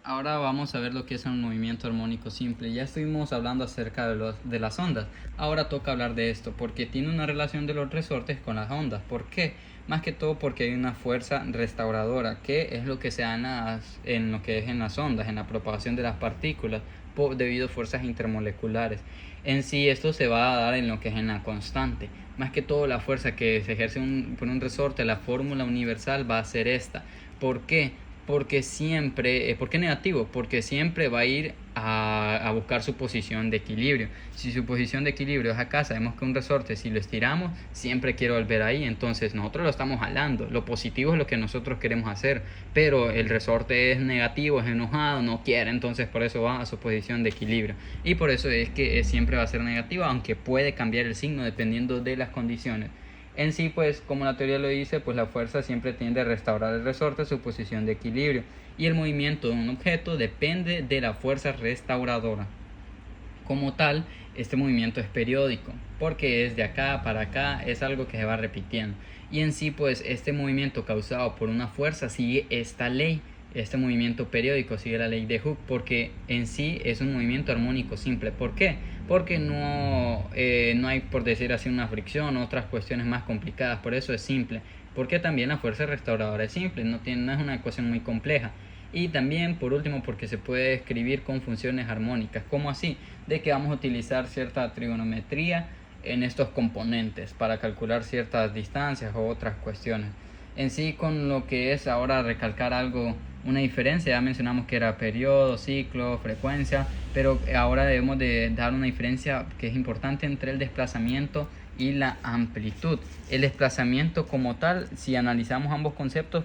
Ahora vamos a ver lo que es un movimiento armónico simple. Ya estuvimos hablando acerca de las ondas. Ahora toca hablar de esto porque tiene una relación de los resortes con las ondas. ¿Por qué? Más que todo porque hay una fuerza restauradora, que es lo que se da en lo que es en las ondas, en la propagación de las partículas, debido a fuerzas intermoleculares. En sí esto se va a dar en lo que es en la constante. Más que todo la fuerza que se ejerce por un resorte, la fórmula universal va a ser esta. ¿Por qué? Porque siempre, ¿por qué negativo? Porque siempre va a ir a buscar su posición de equilibrio. Si su posición de equilibrio es acá, sabemos que un resorte, si lo estiramos, siempre quiere volver ahí. Entonces nosotros lo estamos jalando. Lo positivo es lo que nosotros queremos hacer, pero el resorte es negativo, es enojado, no quiere. Entonces por eso va a su posición de equilibrio. Y por eso es que siempre va a ser negativo, aunque puede cambiar el signo dependiendo de las condiciones. En sí, pues, como la teoría lo dice, pues la fuerza siempre tiende a restaurar el resorte a su posición de equilibrio, y el movimiento de un objeto depende de la fuerza restauradora. Como tal, este movimiento es periódico, porque es de acá para acá, es algo que se va repitiendo. Y en sí, pues, este movimiento causado por una fuerza sigue esta ley. Este movimiento periódico sigue la ley de Hooke, porque en sí es un movimiento armónico simple. ¿Por qué? Porque no hay, por decir así, una fricción o otras cuestiones más complicadas. Por eso es simple. Porque también la fuerza restauradora es simple, no es una ecuación muy compleja. Y también, por último, porque se puede escribir con funciones armónicas. ¿Cómo así? De que vamos a utilizar cierta trigonometría en estos componentes para calcular ciertas distancias o otras cuestiones. En sí, con lo que es ahora recalcar algo, una diferencia, ya mencionamos que era periodo, ciclo, frecuencia, pero ahora debemos de dar una diferencia que es importante entre el desplazamiento y la amplitud. El desplazamiento como tal, si analizamos ambos conceptos,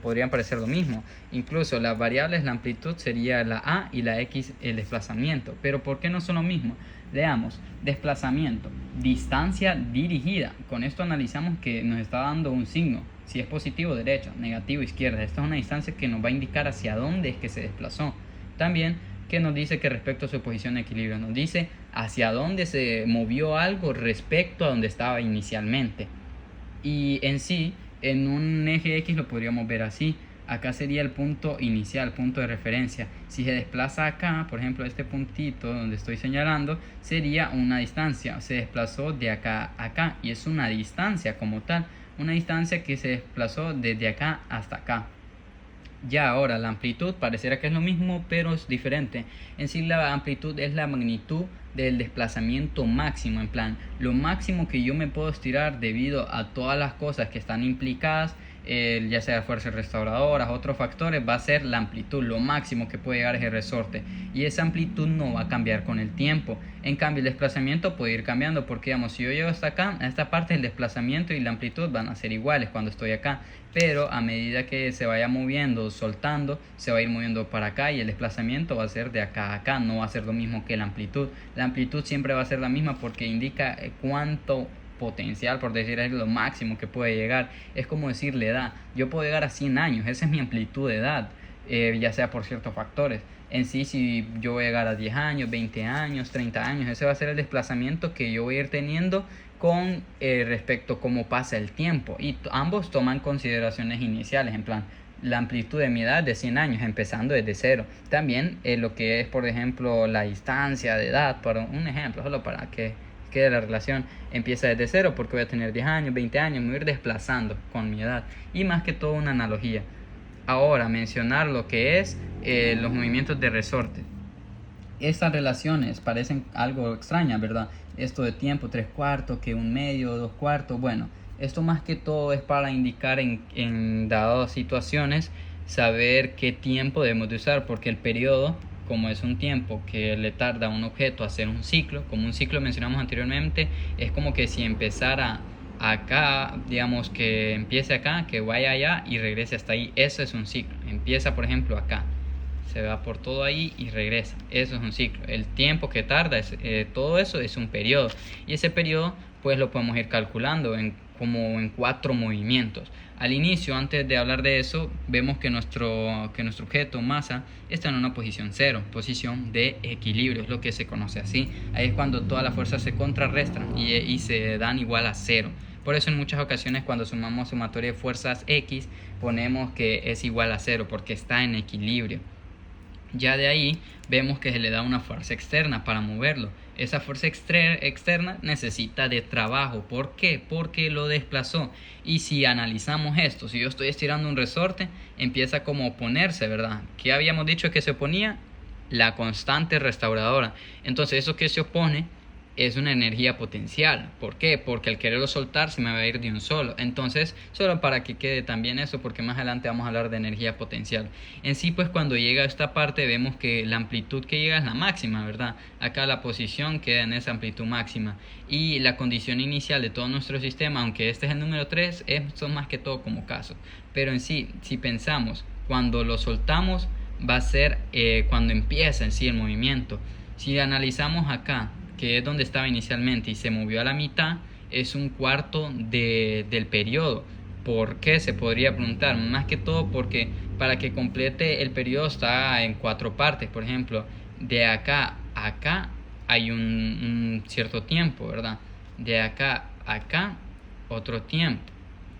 podrían parecer lo mismo. Incluso las variables, la amplitud sería la A y la X el desplazamiento. Pero ¿por qué no son lo mismo? Leamos, desplazamiento, distancia dirigida. Con esto analizamos que nos está dando un signo. Si es positivo, derecha, negativo, izquierda. Esta es una distancia que nos va a indicar hacia dónde es que se desplazó. También que nos dice que respecto a su posición de equilibrio, nos dice hacia dónde se movió algo respecto a donde estaba inicialmente. Y en sí, en un eje X lo podríamos ver así. Acá sería el punto inicial, punto de referencia. Si se desplaza acá, por ejemplo, este puntito donde estoy señalando, sería una distancia. Se desplazó de acá a acá y es una distancia como tal. Una distancia que se desplazó desde acá hasta acá. Ya ahora la amplitud pareciera que es lo mismo, pero es diferente. En sí la amplitud es la magnitud del desplazamiento máximo, en plan, lo máximo que yo me puedo estirar debido a todas las cosas que están implicadas, ya sea fuerzas restauradoras, otros factores, va a ser la amplitud, lo máximo que puede llegar ese resorte. Y esa amplitud no va a cambiar con el tiempo. En cambio, el desplazamiento puede ir cambiando, porque digamos, si yo llego hasta acá, a esta parte, el desplazamiento y la amplitud van a ser iguales cuando estoy acá. Pero a medida que se vaya moviendo, soltando, se va a ir moviendo para acá, y el desplazamiento va a ser de acá a acá, no va a ser lo mismo que la amplitud. La amplitud siempre va a ser la misma porque indica cuánto potencial, por decir, es lo máximo que puede llegar. Es como decir la edad. Yo puedo llegar a 100 años, esa es mi amplitud de edad, ya sea por ciertos factores. En sí, si yo voy a llegar a 10 años, 20 años, 30 años, ese va a ser el desplazamiento que yo voy a ir teniendo con respecto a cómo pasa el tiempo. Y ambos toman consideraciones iniciales, en plan, la amplitud de mi edad de 100 años, empezando desde cero. También lo que es, por ejemplo, la distancia de edad, por un ejemplo, solo para que la relación empieza desde cero, porque voy a tener 10 años, 20 años, me voy a ir desplazando con mi edad. Y más que todo una analogía. Ahora mencionar lo que es los movimientos de resorte. Estas relaciones parecen algo extrañas, ¿verdad? Esto de tiempo, 3/4, que 1/2, 2/4. Bueno, esto más que todo es para indicar en dadas situaciones saber qué tiempo debemos de usar, porque el periodo, como es un tiempo que le tarda a un objeto a hacer un ciclo, como un ciclo mencionamos anteriormente, es como que si empezara acá, digamos que empiece acá, que vaya allá y regrese hasta ahí. Eso es un ciclo. Empieza, por ejemplo, acá, se va por todo ahí y regresa. Eso es un ciclo. El tiempo que tarda, todo eso es un periodo. Y ese periodo pues lo podemos ir calculando como en 4 movimientos. Al inicio, antes de hablar de eso, vemos que nuestro objeto, masa, está en una posición cero, posición de equilibrio, es lo que se conoce así. Ahí es cuando todas las fuerzas se contrarrestan y se dan igual a cero. Por eso en muchas ocasiones cuando sumamos sumatoria de fuerzas X, ponemos que es igual a cero porque está en equilibrio. Ya de ahí vemos que se le da una fuerza externa para moverlo. Esa fuerza externa necesita de trabajo. ¿Por qué? Porque lo desplazó. Y si analizamos esto, si yo estoy estirando un resorte, empieza como a oponerse, ¿verdad? ¿Qué habíamos dicho que se oponía? La constante restauradora. Entonces eso que se opone es una energía potencial. ¿Por qué? Porque al quererlo soltar se me va a ir de un solo. Entonces, solo para que quede también eso, porque más adelante vamos a hablar de energía potencial. En sí, pues cuando llega a esta parte vemos que la amplitud que llega es la máxima, ¿verdad? Acá la posición queda en esa amplitud máxima. Y la condición inicial de todo nuestro sistema, aunque este es el número 3, son más que todo como casos. Pero en sí, si pensamos, cuando lo soltamos va a ser cuando empieza en sí el movimiento. Si analizamos acá, que es donde estaba inicialmente y se movió a la mitad, es un cuarto del periodo. ¿Por qué? Se podría preguntar. Más que todo porque para que complete el periodo está en 4 partes. Por ejemplo, de acá a acá hay un cierto tiempo, ¿verdad? De acá a acá otro tiempo.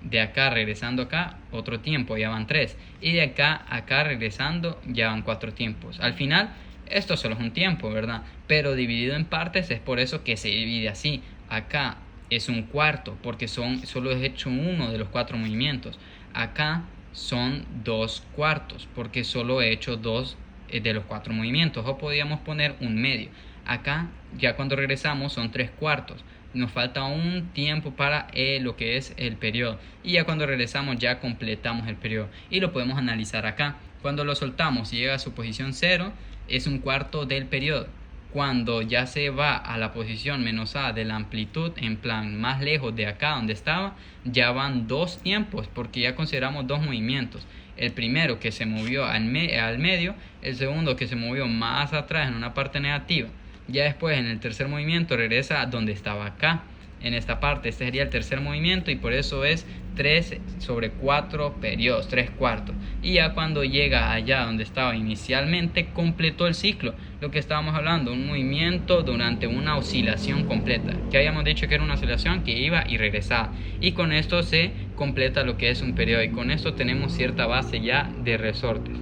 De acá regresando acá otro tiempo, ya van 3. Y de acá a acá regresando ya van 4 tiempos. Al final esto solo es un tiempo, ¿verdad? Pero dividido en partes es por eso que se divide así. Acá es un cuarto porque solo es hecho uno de los 4 movimientos. Acá son 2 cuartos porque solo he hecho 2 de los 4 movimientos. O podríamos poner un medio. Acá ya cuando regresamos son 3 cuartos. Nos falta un tiempo para lo que es el periodo. Y ya cuando regresamos ya completamos el periodo. Y lo podemos analizar acá. Cuando lo soltamos y llega a su posición 0, es un cuarto del periodo. Cuando ya se va a la posición menos a de la amplitud, en plan más lejos de acá donde estaba, ya van 2 tiempos porque ya consideramos 2 movimientos. El primero que se movió al medio, el segundo que se movió más atrás en una parte negativa. Ya después en el tercer movimiento regresa a donde estaba acá. En esta parte, este sería el tercer movimiento y por eso es 3 sobre 4 periodos, 3 cuartos. Y ya cuando llega allá donde estaba inicialmente, completó el ciclo. Lo que estábamos hablando, un movimiento durante una oscilación completa. Que habíamos dicho que era una oscilación que iba y regresaba. Y con esto se completa lo que es un periodo. Y con esto tenemos cierta base ya de resortes.